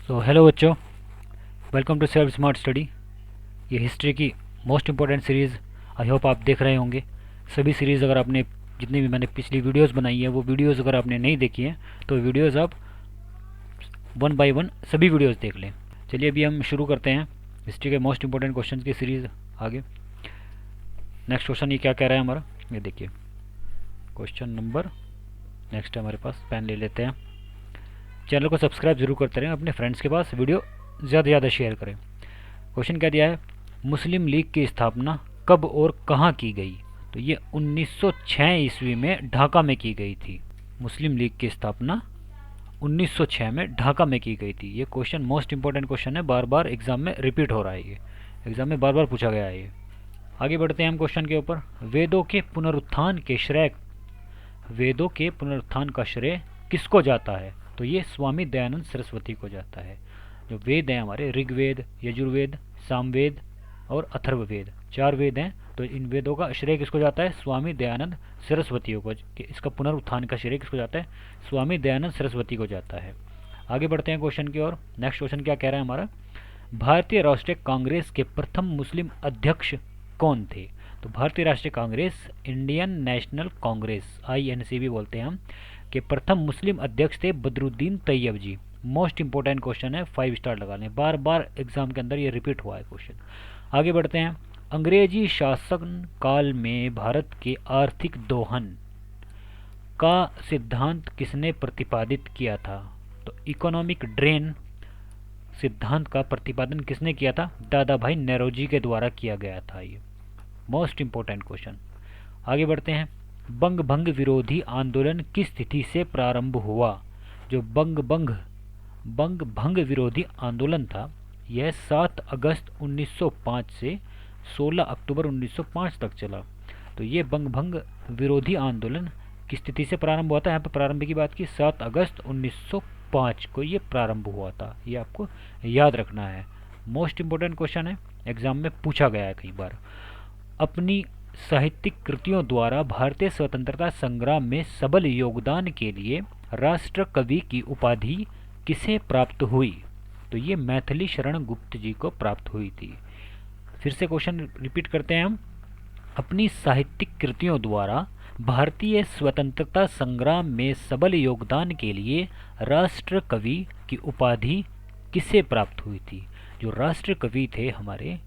तो हेलो बच्चों, welcome to self smart study. ये हिस्ट्री की most important series I hope आप देख रहे होंगे। सभी सीरीज़ अगर आपने जितनी भी मैंने पिछली वीडियोस बनाई है वो वीडियोस अगर आपने नहीं देखी हैं तो वीडियोस आप वन बाय वन सभी वीडियोस देख लें। चलिए अभी हम शुरू करते हैं हिस्ट्री के मोस्ट इम्पोर्टेंट क्वेश्चन की सीरीज़। आगे नेक्स्ट क्वेश्चन ये क्या कह रहा है हमारा, ये देखिए क्वेश्चन नंबर नेक्स्ट है हमारे पास। पेन ले लेते हैं। चैनल को सब्सक्राइब जरूर करते रहें, अपने फ्रेंड्स के पास वीडियो ज़्यादा से ज़्यादा शेयर करें। क्वेश्चन क्या दिया है, मुस्लिम लीग की स्थापना कब और कहाँ की गई? तो ये 1906 ईस्वी में ढाका में की गई थी। मुस्लिम लीग की स्थापना 1906 में ढाका में की गई थी। ये क्वेश्चन मोस्ट इंपॉर्टेंट क्वेश्चन है, बार बार एग्जाम में रिपीट हो रहा है, ये एग्जाम में बार बार पूछा गया है ये। आगे बढ़ते हैं हम क्वेश्चन के ऊपर। वेदों के पुनरुत्थान का श्रेय किसको जाता है? तो ये स्वामी दयानंद सरस्वती को जाता है। जो वेद हैं हमारे, ऋग्वेद, यजुर्वेद, सामवेद और अथर्ववेद, 4 वेद हैं। तो इन वेदों का श्रेय किसको जाता है? स्वामी दयानंद सरस्वती को। इसका पुनरुत्थान का श्रेय किसको जाता है? स्वामी दयानंद सरस्वती को जाता है। आगे बढ़ते हैं क्वेश्चन की ओर। नेक्स्ट क्वेश्चन क्या कह रहा है हमारा, भारतीय राष्ट्रीय कांग्रेस के प्रथम मुस्लिम अध्यक्ष कौन थे? तो भारतीय राष्ट्रीय Congress, Indian national Congress, INC भी बोलते हैं हम, के प्रथम मुस्लिम अध्यक्ष थे बदरुद्दीन तैयब जी। मोस्ट इंपोर्टेंट क्वेश्चन है, 5 स्टार लगा लें, बार बार एग्जाम के अंदर ये रिपीट हुआ है क्वेश्चन। आगे बढ़ते हैं। अंग्रेजी शासन काल में भारत के आर्थिक दोहन का सिद्धांत किसने प्रतिपादित किया था? तो इकोनॉमिक ड्रेन सिद्धांत का प्रतिपादन किसने किया था? दादा भाई नेरोजी के द्वारा किया गया था। ये मोस्ट इंपोर्टेंट क्वेश्चन। आगे बढ़ते हैं। बंग भंग विरोधी आंदोलन किस तिथि से प्रारंभ हुआ? जो बंग भंग विरोधी आंदोलन था यह 7 अगस्त 1905 से 16 अक्टूबर 1905 तक चला। तो ये बंग भंग विरोधी आंदोलन किस तिथि से प्रारंभ हुआ था? यहाँ पर प्रारंभ की बात की, 7 अगस्त 1905 को ये प्रारंभ हुआ था। ये आपको याद रखना है, मोस्ट इंपोर्टेंट क्वेश्चन है, एग्जाम में पूछा गया है कई बार। अपनी साहित्यिक कृतियों द्वारा भारतीय स्वतंत्रता संग्राम में सबल योगदान के लिए राष्ट्र कवि की उपाधि किसे प्राप्त हुई? तो ये मैथिली शरण गुप्त जी को प्राप्त हुई थी। फिर से क्वेश्चन रिपीट करते हैं हम। अपनी साहित्यिक कृतियों द्वारा भारतीय स्वतंत्रता संग्राम में सबल योगदान के लिए राष्ट्र कवि की उपाधि किसे प्राप्त हुई थी? जो राष्ट्र कवि थे हमारे,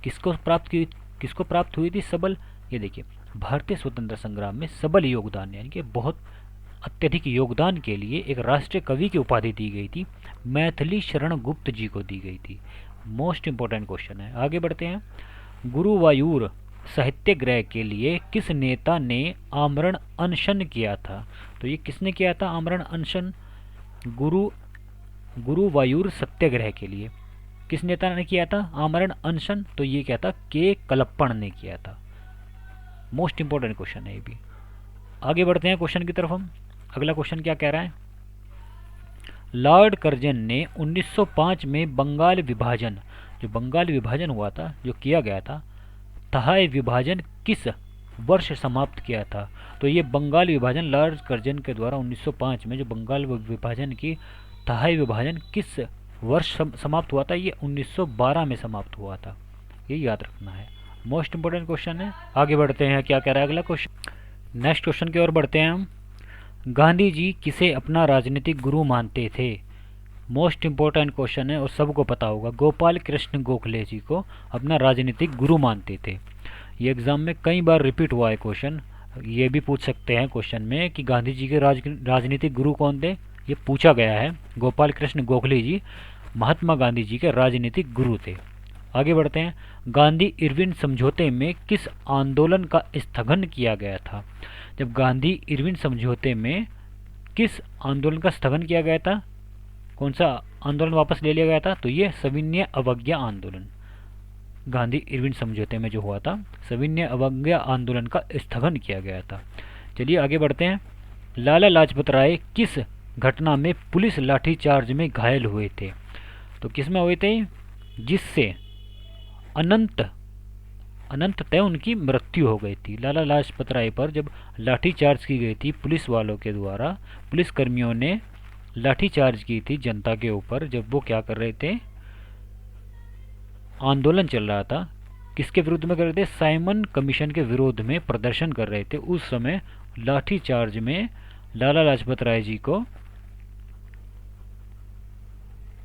किसको प्राप्त हुई थी सबल? ये देखिए, भारतीय स्वतंत्रता संग्राम में सबल योगदान यानी कि बहुत अत्यधिक योगदान के लिए एक राष्ट्रीय कवि की उपाधि दी गई थी, मैथिली शरण गुप्त जी को दी गई थी। मोस्ट इंपोर्टेंट क्वेश्चन है। आगे बढ़ते हैं। गुरुवायूर साहित्यग्रह के लिए किस नेता ने आमरण अनशन किया था? तो ये किसने किया था आमरण अनशन? गुरुवायूर सत्याग्रह के लिए किस नेता ने किया था आमरण अनशन? तो ये क्या था? के कलप्पण ने किया था। मोस्ट इंपोर्टेंट क्वेश्चन है ये भी। आगे बढ़ते हैं क्वेश्चन की तरफ हम। अगला क्वेश्चन क्या कह रहा है, लॉर्ड कर्जन ने 1905 में बंगाल विभाजन, जो बंगाल विभाजन हुआ था, जो किया गया था, तहाई विभाजन किस वर्ष समाप्त किया था? तो ये बंगाल विभाजन लॉर्ड कर्जन के द्वारा 1905 में जो बंगाल विभाजन की तहाई विभाजन किस वर्ष समाप्त हुआ था? ये 1912 में समाप्त हुआ था। ये याद रखना है, मोस्ट इंपोर्टेंट क्वेश्चन है। आगे बढ़ते हैं, क्या कह रहा है अगला क्वेश्चन। नेक्स्ट क्वेश्चन की ओर बढ़ते हैं हम। गांधी जी किसे अपना राजनीतिक गुरु मानते थे? मोस्ट इंपोर्टेंट क्वेश्चन है और सबको पता होगा, गोपाल कृष्ण गोखले जी को अपना राजनीतिक गुरु मानते थे। ये एग्जाम में कई बार रिपीट हुआ है क्वेश्चन। ये भी पूछ सकते हैं क्वेश्चन में कि गांधी जी के राजनीतिक गुरु कौन थे? ये पूछा गया है। गोपाल कृष्ण गोखले जी महात्मा गांधी जी के राजनीतिक गुरु थे। आगे बढ़ते हैं। गांधी इरविन समझौते में किस आंदोलन का स्थगन किया गया था? जब गांधी इरविन समझौते में किस आंदोलन का स्थगन किया गया था? कौन सा आंदोलन वापस ले लिया गया था? तो ये सविनय अवज्ञा आंदोलन, गांधी इरविन समझौते में जो हुआ था, सविनय अवज्ञा आंदोलन का स्थगन किया गया था। चलिए आगे बढ़ते हैं। लाला लाजपत राय किस घटना में पुलिस लाठीचार्ज में घायल हुए थे? तो किस में हुए थे? जिससे अनंततः उनकी मृत्यु हो गई थी। लाला लाजपत राय पर जब लाठीचार्ज की गई थी पुलिस वालों के द्वारा, पुलिस कर्मियों ने लाठीचार्ज की थी जनता के ऊपर जब वो क्या कर रहे थे, आंदोलन चल रहा था। किसके विरुद्ध में कर रहे थे? साइमन कमीशन के विरोध में प्रदर्शन कर रहे थे। उस समय लाठीचार्ज में लाला लाजपत राय जी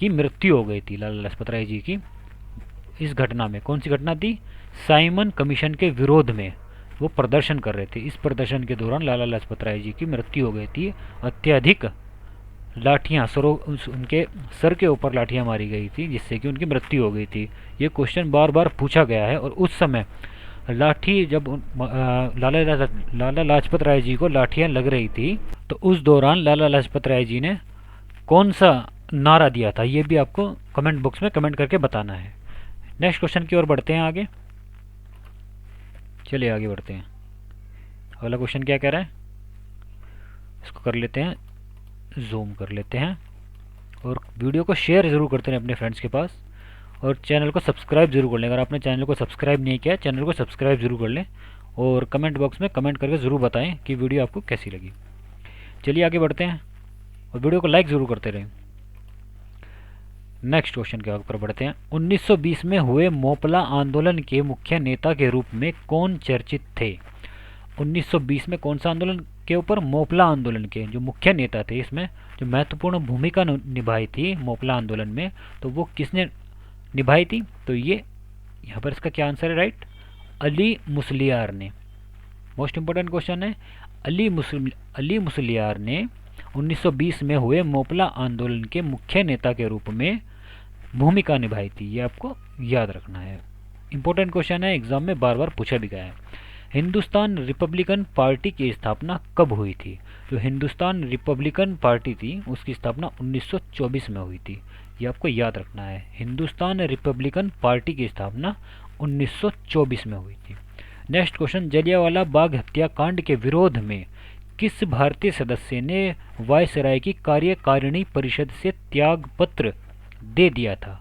की मृत्यु हो गई थी। लाला लाजपत राय जी की इस घटना में, कौन सी घटना थी? साइमन कमीशन के विरोध में वो प्रदर्शन कर रहे थे। इस प्रदर्शन के दौरान लाला लाजपत राय जी की मृत्यु हो गई थी। अत्यधिक लाठियाँ उनके सर के ऊपर लाठियाँ मारी गई थी जिससे कि उनकी मृत्यु हो गई थी। ये क्वेश्चन बार बार पूछा गया है। और उस समय लाठी जब लाला लाजपत राय जी को लाठियाँ लग रही थी तो उस दौरान लाला लाजपत राय जी ने कौन सा नारा दिया था, ये भी आपको कमेंट बॉक्स में कमेंट करके बताना है। नेक्स्ट क्वेश्चन की ओर बढ़ते हैं आगे। चलिए आगे बढ़ते हैं। अगला क्वेश्चन क्या कह रहा है, इसको कर लेते हैं, जूम कर लेते हैं। और वीडियो को शेयर ज़रूर करते रहें अपने फ्रेंड्स के पास, और चैनल को सब्सक्राइब जरूर कर लें। अगर आपने चैनल को सब्सक्राइब नहीं किया, चैनल को सब्सक्राइब जरूर कर लें और कमेंट बॉक्स में कमेंट करके ज़रूर बताएं कि वीडियो आपको कैसी लगी। चलिए आगे बढ़ते हैं और वीडियो को लाइक ज़रूर करते रहें। नेक्स्ट क्वेश्चन के ऊपर बढ़ते हैं। 1920 में हुए मोपला आंदोलन के मुख्य नेता के रूप में कौन चर्चित थे? 1920 में कौन सा आंदोलन के ऊपर? मोपला आंदोलन के जो मुख्य नेता थे, इसमें जो महत्वपूर्ण भूमिका निभाई थी मोपला आंदोलन में, तो वो किसने निभाई थी? तो ये यहाँ पर इसका क्या आंसर है? राइट, अली मुसलियार ने। मोस्ट इंपोर्टेंट क्वेश्चन है। अली मुसलियार ने 1920 में हुए मोपला आंदोलन के मुख्य नेता के रूप में भूमिका निभाई थी। ये आपको याद रखना है, इंपॉर्टेंट क्वेश्चन है, एग्जाम में बार बार पूछा भी गया है। हिंदुस्तान रिपब्लिकन पार्टी की स्थापना कब हुई थी? जो हिंदुस्तान रिपब्लिकन पार्टी थी उसकी स्थापना 1924 में हुई थी। ये आपको याद रखना है, हिंदुस्तान रिपब्लिकन पार्टी की स्थापना 1924 में हुई थी। नेक्स्ट क्वेश्चन, जलियांवाला बाग हत्याकांड के विरोध में किस भारतीय सदस्य ने वायसराय की कार्यकारिणी परिषद से त्याग पत्र दे दिया था?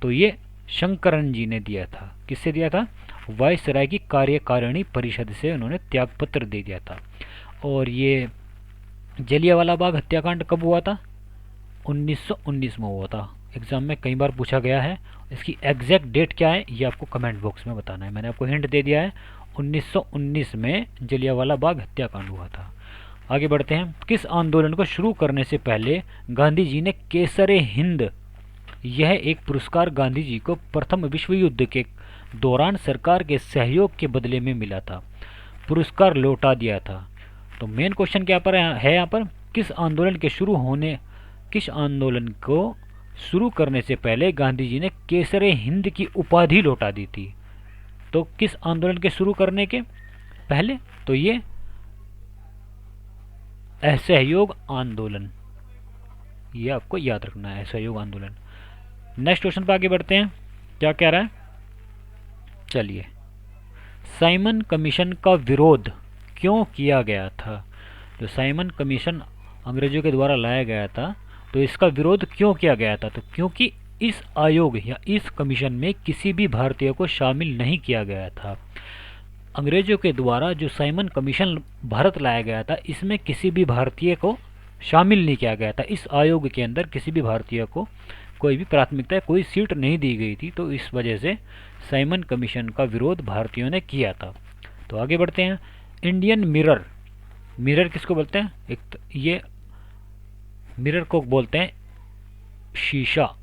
तो ये शंकरन जी ने दिया था। किससे दिया था? वायसराय की कार्यकारिणी परिषद से उन्होंने त्याग पत्र दे दिया था। और ये जलियांवाला बाग हत्याकांड कब हुआ था? 1919 में हुआ था। एग्जाम में कई बार पूछा गया है। इसकी एग्जैक्ट डेट क्या है ये आपको कमेंट बॉक्स में बताना है। मैंने आपको हिंट दे दिया है, 1919 में जलियांवाला बाग हत्याकांड हुआ था। आगे बढ़ते हैं। किस आंदोलन को शुरू करने से पहले गांधी जी ने केसरे हिंद, यह एक पुरस्कार गांधी जी को प्रथम विश्व युद्ध के दौरान सरकार के सहयोग के बदले में मिला था, पुरस्कार लौटा दिया था? तो मेन क्वेश्चन क्या पर है यहाँ पर, किस आंदोलन को शुरू करने से पहले गांधी जी ने केसरे हिंद की उपाधि लौटा दी थी? तो किस आंदोलन के शुरू करने के पहले? तो ये असहयोग आंदोलन, ये आपको याद रखना है, असहयोग आंदोलन। नेक्स्ट क्वेश्चन पर आगे बढ़ते हैं। क्या कह रहा है, चलिए, साइमन कमीशन का विरोध क्यों किया गया था? जो साइमन कमीशन अंग्रेजों के द्वारा लाया गया था, तो इसका विरोध क्यों किया गया था? तो क्योंकि इस आयोग या इस कमीशन में किसी भी भारतीय को शामिल नहीं किया गया था। अंग्रेजों के द्वारा जो साइमन कमीशन भारत लाया गया था, इसमें किसी भी भारतीय को शामिल नहीं किया गया था। इस आयोग के अंदर किसी भी भारतीय को कोई भी प्राथमिकता, कोई सीट नहीं दी गई थी। तो इस वजह से साइमन कमीशन का विरोध भारतीयों ने किया था। तो आगे बढ़ते हैं। इंडियन मिरर, मिरर किसको बोलते हैं? एक तो ये मिरर को बोलते हैं शीशा,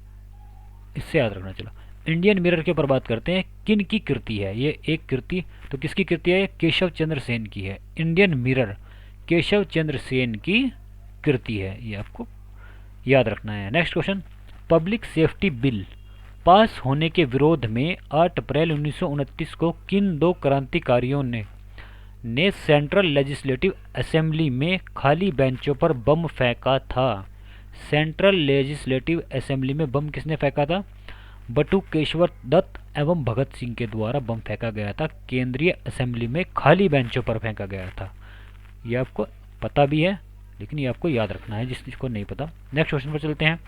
इससे याद रखना। चलो इंडियन मिरर के ऊपर बात करते हैं। किन की कृति है ये? एक कृति, तो किसकी कृति है? केशव चंद्र सेन की है। इंडियन मिरर केशव चंद्र सेन की कृति है, ये आपको याद रखना है। Next question, public safety bill pass होने के विरोध में 8 अप्रैल 1929 को किन दो क्रांतिकारियों ने सेंट्रल लेजिस्लेटिव असेंबली में खाली बेंचों पर बम फेंका था? सेंट्रल लेजिस्लेटिव असेंबली में बम किसने फेंका था? बटुकेश्वर दत्त एवं भगत सिंह के द्वारा बम फेंका गया था। केंद्रीय असेंबली में खाली बेंचों पर फेंका गया था। ये आपको पता भी है, लेकिन ये आपको याद रखना है जिसको नहीं पता। नेक्स्ट क्वेश्चन पर चलते हैं।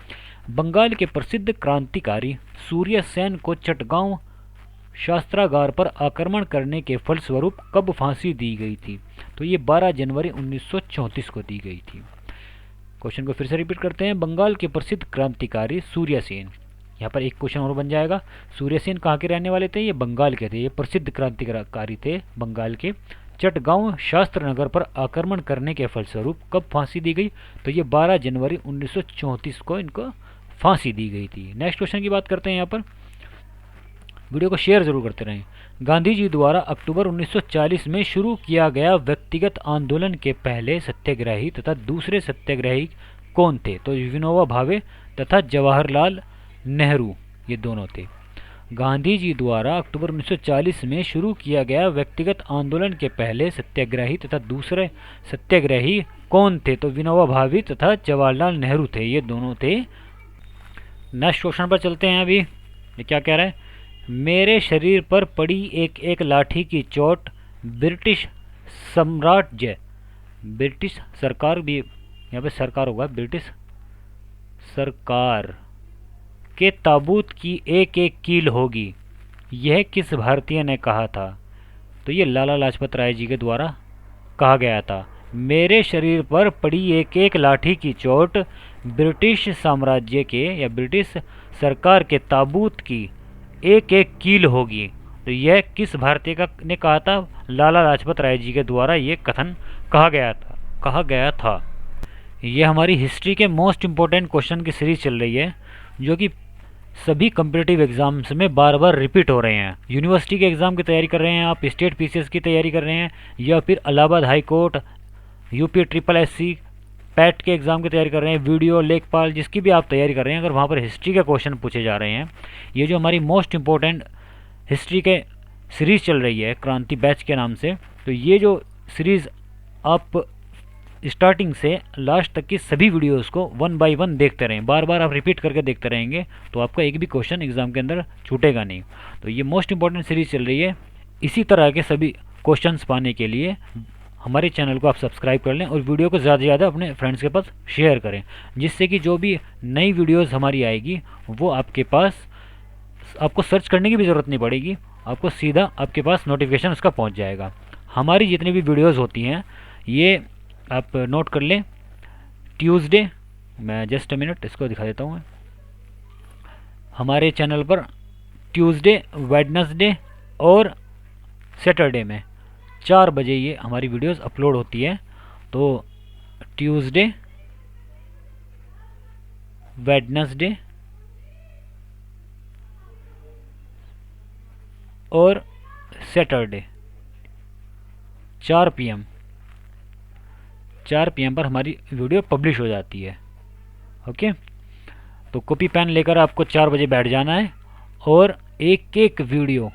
बंगाल के प्रसिद्ध क्रांतिकारी सूर्य सेन को चटगांव शास्त्रागार पर आक्रमण करने के फलस्वरूप कब फांसी दी गई थी? तो ये 12 जनवरी 1934 को दी गई थी। क्वेश्चन को फिर से रिपीट करते हैं। बंगाल के प्रसिद्ध क्रांतिकारी सूर्य सेन, यहाँ पर एक क्वेश्चन और बन जाएगा। सूर्य सेन कहाँ के रहने वाले थे? ये बंगाल के थे। ये प्रसिद्ध क्रांतिकारी थे बंगाल के। चटगांव शास्त्र नगर पर आक्रमण करने के फलस्वरूप कब फांसी दी गई? तो ये 12 जनवरी 1934 को इनको फांसी दी गई थी। नेक्स्ट क्वेश्चन की बात करते हैं। यहाँ पर वीडियो को शेयर जरूर करते रहें। गांधी जी द्वारा अक्टूबर 1940 में शुरू किया गया व्यक्तिगत आंदोलन के पहले सत्याग्रही तथा दूसरे सत्याग्रही कौन थे? तो विनोबा भावे तथा जवाहरलाल नेहरू, ये दोनों थे। गांधी जी द्वारा अक्टूबर 1940 में शुरू किया गया व्यक्तिगत आंदोलन के पहले सत्याग्रही तथा दूसरे सत्याग्रही कौन थे? तो विनोबा भावे तथा जवाहरलाल नेहरू थे, ये दोनों थे। नेक्स्ट क्वेश्चन पर चलते हैं। अभी ये क्या कह रहा है? मेरे शरीर पर पड़ी एक एक लाठी की चोट ब्रिटिश साम्राज्य, ब्रिटिश सरकार भी यहाँ पे सरकार होगा, ब्रिटिश सरकार के ताबूत की एक एक कील होगी, यह किस भारतीय ने कहा था? तो ये लाला लाजपत राय जी के द्वारा कहा गया था। मेरे शरीर पर पड़ी एक एक लाठी की चोट ब्रिटिश साम्राज्य के या ब्रिटिश सरकार के ताबूत की एक एक कील होगी, तो यह किस भारतीय का ने कहा था? लाला लाजपत राय जी के द्वारा ये कथन कहा गया था। ये हमारी हिस्ट्री के मोस्ट इम्पोर्टेंट क्वेश्चन की सीरीज चल रही है, जो कि सभी कम्पिटिटिव एग्जाम्स में बार बार रिपीट हो रहे हैं। यूनिवर्सिटी के एग्ज़ाम की तैयारी कर रहे हैं आप, स्टेट पीसीएस की तैयारी कर रहे हैं, या फिर Allahabad high court, UP SSSC, PAT के एग्ज़ाम की तैयारी कर रहे हैं, वीडियो, लेखपाल, जिसकी भी आप तैयारी कर रहे हैं, अगर वहाँ पर हिस्ट्री के क्वेश्चन पूछे जा रहे हैं, ये जो हमारी मोस्ट इम्पोर्टेंट हिस्ट्री के सीरीज़ चल रही है क्रांति बैच के नाम से, तो ये जो सीरीज़ आप स्टार्टिंग से लास्ट तक की सभी वीडियोस को 1 बाय 1 देखते रहें, बार बार आप रिपीट करके देखते रहेंगे, तो आपका एक भी क्वेश्चन एग्ज़ाम के अंदर छूटेगा नहीं। तो ये मोस्ट इम्पोर्टेंट सीरीज़ चल रही है। इसी तरह के सभी क्वेश्चंस पाने के लिए हमारे चैनल को आप सब्सक्राइब कर लें और वीडियो को ज़्यादा से ज़्यादा अपने फ्रेंड्स के पास शेयर करें, जिससे कि जो भी नई वीडियोस हमारी आएगी वो आपके पास, आपको सर्च करने की भी ज़रूरत नहीं पड़ेगी, आपको सीधा आपके पास नोटिफिकेशन उसका पहुंच जाएगा। हमारी जितनी भी वीडियोस होती हैं ये आप नोट कर लें। ट्यूसडे, मैं जस्ट अ मिनट इसको दिखा देता हूँ। हमारे चैनल पर ट्यूसडे, वेडनेसडे और सैटरडे में 4 बजे ये हमारी वीडियोस अपलोड होती है। तो ट्यूसडे, वेडनेसडे और सैटरडे 4 PM पर हमारी वीडियो पब्लिश हो जाती है। ओके, तो कॉपी पेन लेकर आपको 4 बजे बैठ जाना है और एक एक वीडियो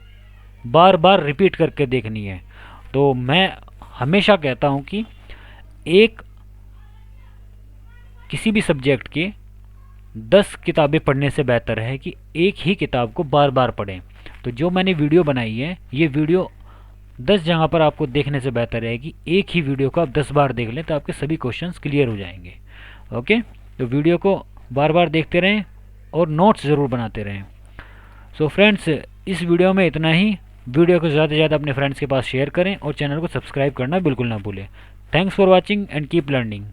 बार बार रिपीट करके देखनी है। तो मैं हमेशा कहता हूं कि किसी भी सब्जेक्ट के 10 किताबें पढ़ने से बेहतर है कि एक ही किताब को बार बार पढ़ें। तो जो मैंने वीडियो बनाई है, ये वीडियो 10 जगह पर आपको देखने से बेहतर है कि एक ही वीडियो को आप 10 बार देख लें, तो आपके सभी क्वेश्चंस क्लियर हो जाएंगे। ओके, तो वीडियो को बार बार देखते रहें और नोट्स ज़रूर बनाते रहें। सो फ्रेंड्स, इस वीडियो में इतना ही। वीडियो को ज़्यादा से ज़्यादा अपने फ्रेंड्स के पास शेयर करें और चैनल को सब्सक्राइब करना बिल्कुल ना भूलें। Thanks for watching and keep learning.